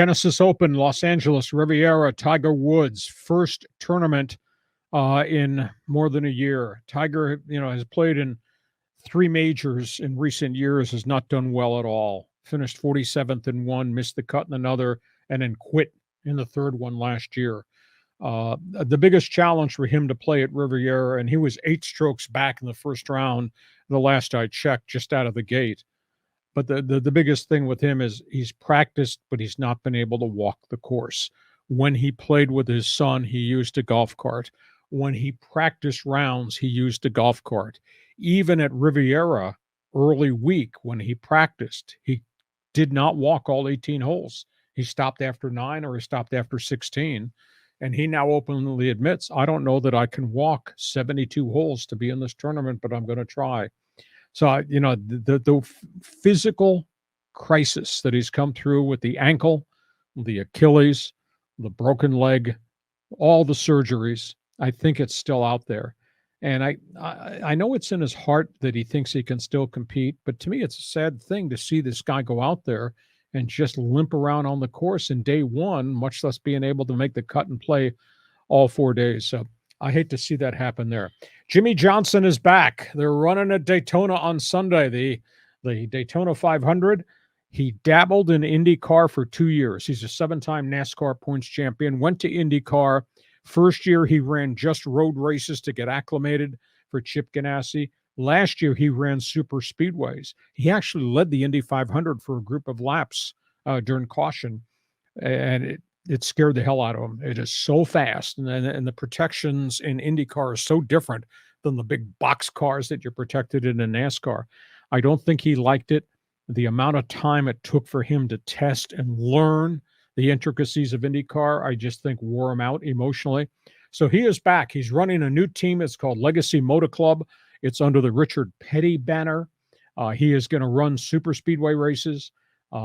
Genesis Open, Los Angeles, Riviera, Tiger Woods, first tournament in more than a year. Tiger, has played in three majors in recent years, has not done well at all. Finished 47th in one, missed the cut in another, and then quit in the third one last year. The biggest challenge for him to play at Riviera, and he was 8 strokes back in the first round, the last I checked, just out of the gate. But the biggest thing with him is he's practiced, but he's not been able to walk the course. When he played with his son, he used a golf cart. When he practiced rounds, he used a golf cart. Even at Riviera, early week, when he practiced, he did not walk all 18 holes. He stopped after 9 or he stopped after 16. And he now openly admits, I don't know that I can walk 72 holes to be in this tournament, but I'm going to try. So, the physical crisis that he's come through with the ankle, the Achilles, the broken leg, all the surgeries, I think it's still out there. And I know it's in his heart that he thinks he can still compete, but to me, it's a sad thing to see this guy go out there and just limp around on the course in day one, much less being able to make the cut and play all 4 days. So I hate to see that happen there. Jimmie Johnson is back. They're running at Daytona on Sunday, the Daytona 500. He dabbled in IndyCar for 2 years. He's a 7-time NASCAR points champion, went to IndyCar. First year, he ran just road races to get acclimated for Chip Ganassi. Last year, he ran super speedways. He actually led the Indy 500 for a group of laps during caution, and it scared the hell out of him. It is so fast, and the protections in IndyCar are so different than the big box cars that you're protected in NASCAR. I don't think he liked it. The amount of time it took for him to test and learn the intricacies of IndyCar, I just think wore him out emotionally. So he is back. He's running a new team. It's called Legacy Motor Club. It's under the Richard Petty banner. He is going to run super speedway races.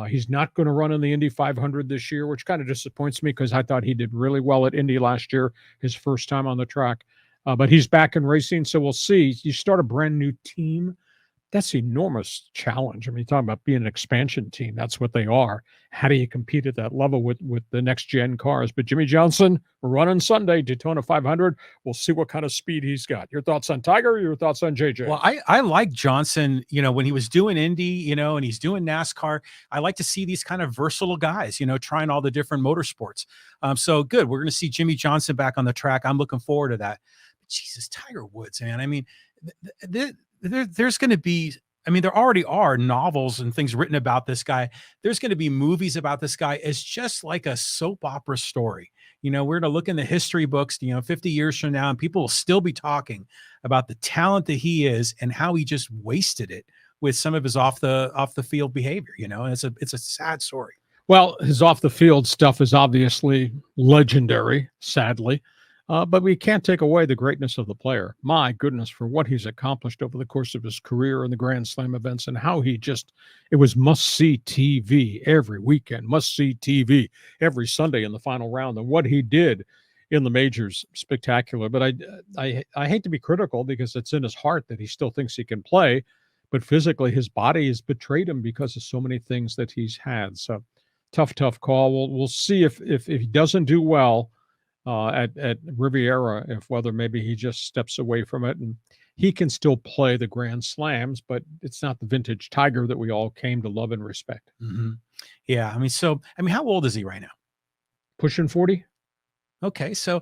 He's not going to run in the Indy 500 this year, which kind of disappoints me because I thought he did really well at Indy last year, his first time on the track. But he's back in racing, so we'll see. You start a brand new team. That's an enormous challenge. I mean, you're talking about being an expansion team. That's what they are. How do you compete at that level with the next-gen cars? But Jimmie Johnson, running Sunday, Daytona 500. We'll see what kind of speed he's got. Your thoughts on Tiger or your thoughts on JJ? Well, I like Johnson, when he was doing Indy, and he's doing NASCAR. I like to see these kind of versatile guys, trying all the different motorsports. So good. We're going to see Jimmie Johnson back on the track. I'm looking forward to that. But Jesus, Tiger Woods, man. I mean, there's going to be, there already are novels and things written about this guy. There's going to be movies about this guy. It's just like a soap opera story. We're going to look in the history books, 50 years from now, and people will still be talking about the talent that he is and how he just wasted it with some of his off the field behavior. And it's a sad story. Well, his off the field stuff is obviously legendary, sadly. But we can't take away the greatness of the player. My goodness, for what he's accomplished over the course of his career in the Grand Slam events and how it was must-see TV every weekend, must-see TV every Sunday in the final round. And what he did in the majors, spectacular. But I hate to be critical because it's in his heart that he still thinks he can play. But physically, his body has betrayed him because of so many things that he's had. So tough call. We'll see if he doesn't do well at Riviera, if whether maybe he just steps away from it and he can still play the Grand Slams, but it's not the vintage Tiger that we all came to love and respect. Mm-hmm. Yeah. How old is he right now? Pushing 40. Okay. So,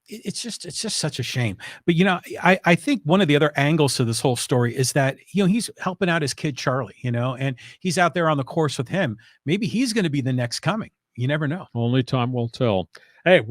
it's just such a shame. But, I think one of the other angles to this whole story is that, he's helping out his kid, Charlie, and he's out there on the course with him. Maybe he's going to be the next coming. You never know. Only time will tell. Hey,